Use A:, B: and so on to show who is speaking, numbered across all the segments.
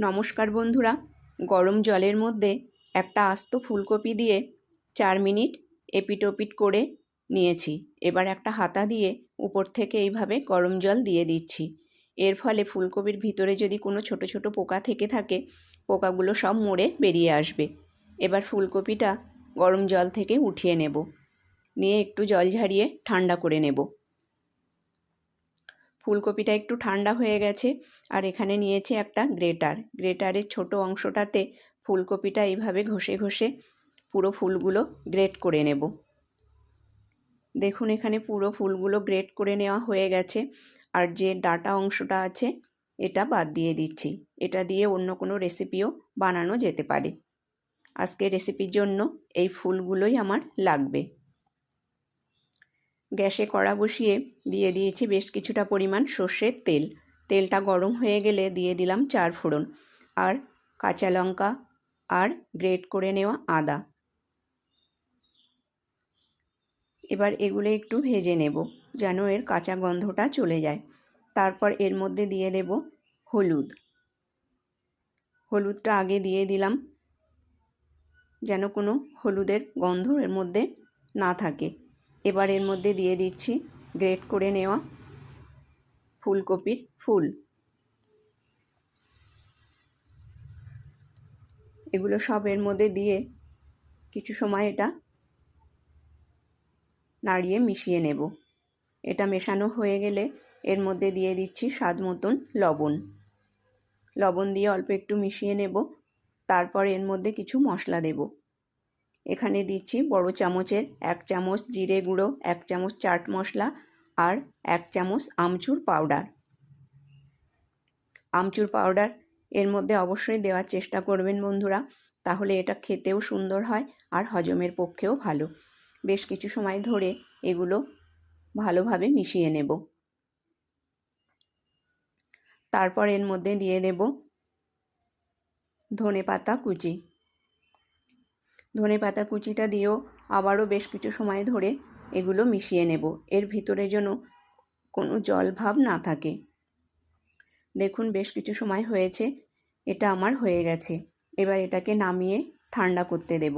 A: নমস্কার বন্ধুরা, গরম জলের মধ্যে একটা আস্ত ফুলকপি দিয়ে 4 মিনিট এপিট ওপিট করে নিয়েছি। এবার একটা হাতা দিয়ে উপর থেকে এইভাবে গরম জল দিয়ে দিচ্ছি। এর ফলে ফুলকপির ভিতরে যদি কোনো ছোট ছোট পোকা থেকে থাকে, পোকাগুলো সব মরে বেরিয়ে আসবে। এবার ফুলকপিটা গরম জল থেকে উঠিয়ে নেব, নিয়ে একটু জল ঝারিয়ে ঠান্ডা করে নেব। ফুলকপিটা একটু ঠান্ডা হয়ে গেছে, আর এখানে নিয়েছি একটা গ্রেটারের ছোট অংশটাতে ফুলকপিটা এইভাবে ঘষে ঘষে পুরো ফুলগুলো গ্রেট করে নেব। দেখুন এখানে পুরো ফুলগুলো গ্রেট করে নেওয়া হয়ে গেছে, আর যে ডাটা অংশটা আছে এটা বাদ দিয়ে দিচ্ছি। এটা দিয়ে অন্য কোনো রেসিপিও বানানো যেতে পারে। আজকের রেসিপির জন্য এই ফুলগুলোই আমার লাগবে। গ্যাসে কড়া বসিয়ে দিয়ে দিয়েছি বেশ কিছুটা পরিমাণ সর্ষের তেল। তেলটা গরম হয়ে গেলে দিয়ে দিলাম 4 ফোড়ন আর কাঁচা লঙ্কা আর গ্রেট করে নেওয়া আদা। এবার এগুলো একটু ভেজে নেব যেন এর কাঁচা গন্ধটা চলে যায়। তারপর এর মধ্যে দিয়ে দেব হলুদটা আগে দিয়ে দিলাম যেন কোনো হলুদের গন্ধ এর মধ্যে না থাকে। এবার এর মধ্যে দিয়ে দিচ্ছি গ্রেট করে নেওয়া ফুলকপির ফুল। এগুলো সব এর মধ্যে দিয়ে কিছু সময় এটা নাড়িয়ে মিশিয়ে নেব। এটা মেশানো হয়ে গেলে এর মধ্যে দিয়ে দিচ্ছি স্বাদ মতন লবণ দিয়ে অল্প একটু মিশিয়ে নেব। তারপর এর মধ্যে কিছু মশলা দেব। এখানে দিচ্ছি বড় চামচের 1 চামচ জিরে গুঁড়ো, 1 চামচ চাট মশলা আর 1 চামচ আমচুর পাউডার এর মধ্যে অবশ্যই দেওয়ার চেষ্টা করবেন বন্ধুরা, তাহলে এটা খেতেও সুন্দর হয় আর হজমের পক্ষেও ভালো। বেশ কিছু সময় ধরে এগুলো ভালোভাবে মিশিয়ে নেব। তারপর এর মধ্যে দিয়ে দেব ধনেপাতা কুচিটা দিয়েও আবারও বেশ কিছু সময় ধরে এগুলো মিশিয়ে নেব। এর ভিতরে যেন কোনো জল ভাব না থাকে। দেখুন বেশ কিছু সময় হয়েছে, এটা আমার হয়ে গেছে। এবার এটাকে নামিয়ে ঠান্ডা করতে দেব।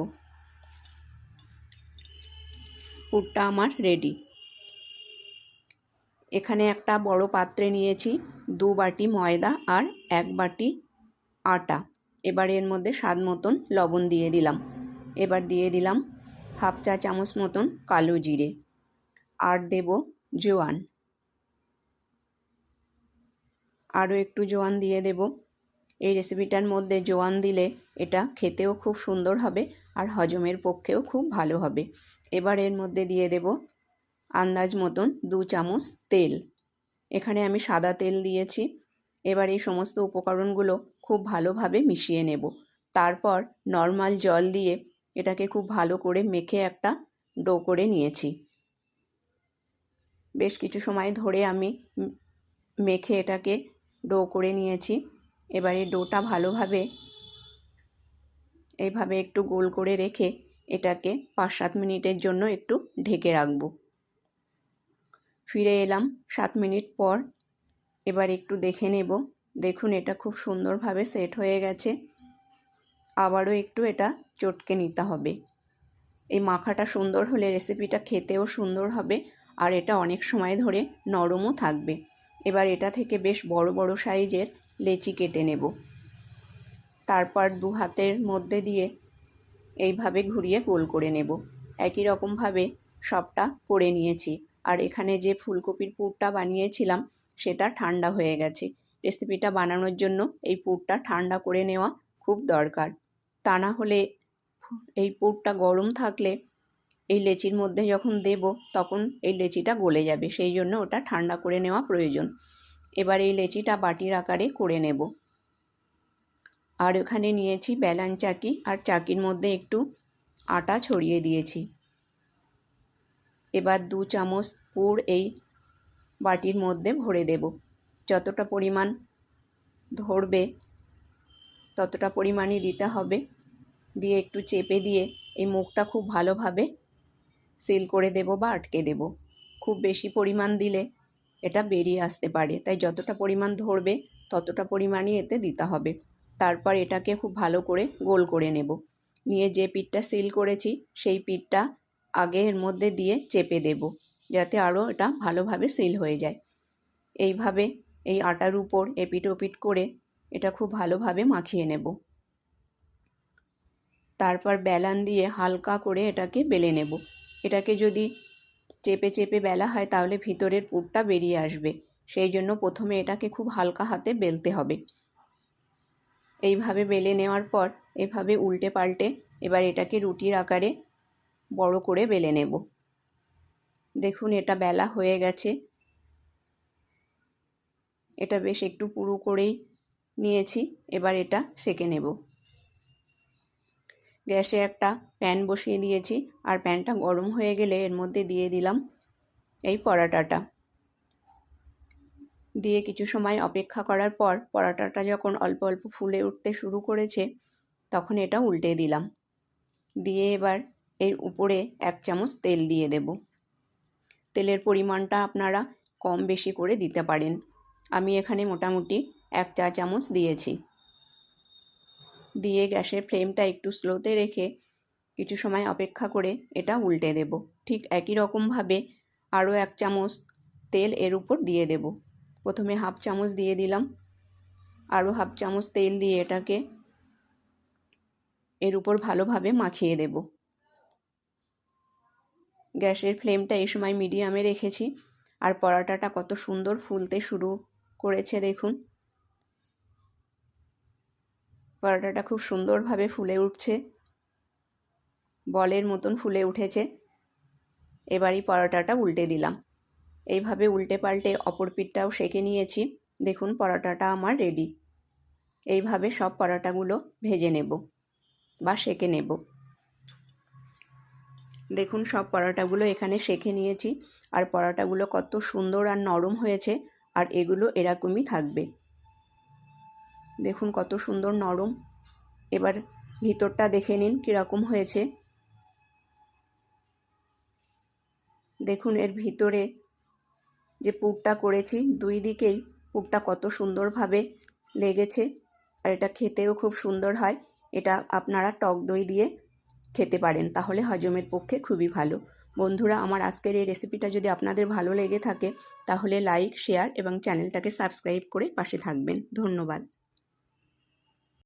A: পুরটা আমার রেডি। এখানে একটা বড় পাত্রে নিয়েছি 2 বাটি ময়দা আর 1 বাটি আটা। এবার এর মধ্যে স্বাদ মতন লবণ দিয়ে দিলাম। এবার দিয়ে দিলাম 1/2 চা চামচ মতন কালো জিরে আর দেব জোয়ান। আরও একটু জোয়ান দিয়ে দেব। এই রেসিপিটার মধ্যে জোয়ান দিলে এটা খেতেও খুব সুন্দর হবে আর হজমের পক্ষেও খুব ভালো হবে। এবার এর মধ্যে দিয়ে দেব আন্দাজ মতন 2 চামচ তেল। এখানে আমি সাদা তেল দিয়েছি। এবার এই সমস্ত উপকরণগুলো খুব ভালোভাবে মিশিয়ে নেব। তারপর নর্মাল জল দিয়ে এটাকে খুব ভালো করে মেখে একটা ডো করে নিয়েছি। বেশ কিছু সময় ধরে আমি মেখে এটাকে ডো করে নিয়েছি। এবার এই ডোটা ভালোভাবে এইভাবে একটু গোল করে রেখে এটাকে 5-7 মিনিটের জন্য একটু ঢেকে রাখব। ফিরে এলাম 7 মিনিট পর। এবার একটু দেখে নেব। দেখুন এটা খুব সুন্দরভাবে সেট হয়ে গেছে। আবারও একটু এটা চটকে নিতে হবে। এই মাখাটা সুন্দর হলে রেসিপিটা খেতেও সুন্দর হবে আর এটা অনেক সময় ধরে নরমও থাকবে। এবার এটা থেকে বেশ বড় বড় সাইজের লেচি কেটে নেব। তারপর 2 হাতের মধ্যে দিয়ে এইভাবে ঘুরিয়ে গোল করে নেব। একই রকমভাবে সবটা করে নিয়েছি। আর এখানে যে ফুলকপির পুরটা বানিয়েছিলাম সেটা ঠান্ডা হয়ে গেছে। রেসিপিটা বানানোর জন্য এই পুরটা ঠান্ডা করে নেওয়া খুব দরকার। তা না হলে এই পুরটা গরম থাকলে এই লেচির মধ্যে যখন দেব তখন এই লেচিটা গলে যাবে, সেই জন্য ওটা ঠান্ডা করে নেওয়া প্রয়োজন। এবার এই লেচিটা বাটির আকারে করে নেব। আর এখানে নিয়েছি বেলান চাকি আর চাকির মধ্যে একটু আটা ছড়িয়ে দিয়েছি। এবার 2 চামচ পুর এই বাটির মধ্যে ভরে দেব। যতটা পরিমাণ ধরবে ততটা পরিমাণই দিতে হবে। দিয়ে একটু চেপে দিয়ে এই মুখটা খুব ভালোভাবে সিল করে দেব বা আটকে দেব। খুব বেশি পরিমাণ দিলে এটা বেরিয়ে আসতে পারে, তাই যতটা পরিমাণ ধরবে ততটা পরিমাণই এতে দিতে হবে। তারপর এটাকে খুব ভালো করে গোল করে নেব। নিয়ে যে পিঠটা সিল করেছি সেই পিঠটা আগে এর মধ্যে দিয়ে চেপে দেব, যাতে আরও এটা ভালোভাবে সিল হয়ে যায়। এইভাবে এই আটার উপর এপিট ওপিট করে এটা খুব ভালোভাবে মাখিয়ে নেব। তারপর বেলান দিয়ে হালকা করে এটাকে বেলে নেব। এটাকে যদি চেপে চেপে বেলা হয় তাহলে ভিতরের পুরটা বেরিয়ে আসবে, সেই জন্য প্রথমে এটাকে খুব হালকা হাতে বেলতে হবে। এইভাবে বেলে নেওয়ার পর এভাবে উল্টে পাল্টে এবার এটাকে রুটির আকারে বড় করে বেলে নেব। দেখুন এটা বেলা হয়ে গেছে। এটা বেশ একটু পুরু করেই নিয়েছি। এবার এটা সেঁকে নেব। গ্যাসে একটা প্যান বসিয়ে দিয়েছি, আর প্যানটা গরম হয়ে গেলে এর মধ্যে দিয়ে দিলাম এই পরাটাটা। দিয়ে কিছু সময় অপেক্ষা করার পর পরাটাটা যখন অল্প অল্প ফুলে উঠতে শুরু করেছে তখন এটা উল্টে দিলাম। দিয়ে এবার এর উপরে 1 চামচ তেল দিয়ে দেব। তেলের পরিমাণটা আপনারা কম বেশি করে দিতে পারেন। আমি এখানে মোটামুটি 1 চা চামচ দিয়েছি। দিয়ে গ্যাসের ফ্লেমটা একটু স্লোতে রেখে কিছু সময় অপেক্ষা করে এটা উল্টে দেব। ঠিক একই রকমভাবে আরও 1 চামচ তেল এর উপর দিয়ে দেব। প্রথমে 1/2 চামচ দিয়ে দিলাম, আরও 1/2 চামচ তেল দিয়ে এটাকে এর উপর ভালোভাবে মাখিয়ে দেব। গ্যাসের ফ্লেমটা এই সময় মিডিয়ামে রেখেছি, আর পরাটাটা কত সুন্দর ফুলতে শুরু করেছে দেখুন। পরাটাটা খুব সুন্দরভাবে ফুলে উঠছে, বলের মতন ফুলে উঠেছে। এবারই পরাটাটা উল্টে দিলাম। এইভাবে উল্টে পাল্টে অপর পিঠটাও সেঁকে নিয়েছি। দেখুন পরাটাটা আমার রেডি। এইভাবে সব পরাটাগুলো ভেজে নেব বা সেঁকে নেব। দেখুন সব পরাটাগুলো এখানে সেঁকে নিয়েছি, আর পরাটাগুলো কত সুন্দর আর নরম হয়েছে, আর এগুলো এরকমই থাকবে। দেখুন কত সুন্দর নরম। এবার ভিতরটা দেখে নিন কীরকম হয়েছে। দেখুন এর ভিতরে যে পুরটা করেছি দুই দিকেই পুরটা কত সুন্দরভাবে লেগেছে, আর এটা খেতেও খুব সুন্দর হয়। এটা আপনারা টক দই দিয়ে খেতে পারেন, তাহলে হজমের পক্ষে খুবই ভালো। বন্ধুরা, আমার আজকের এই রেসিপিটা যদি আপনাদের ভালো লেগে থাকে তাহলে লাইক, শেয়ার এবং চ্যানেলটাকে সাবস্ক্রাইব করে পাশে থাকবেন। ধন্যবাদ।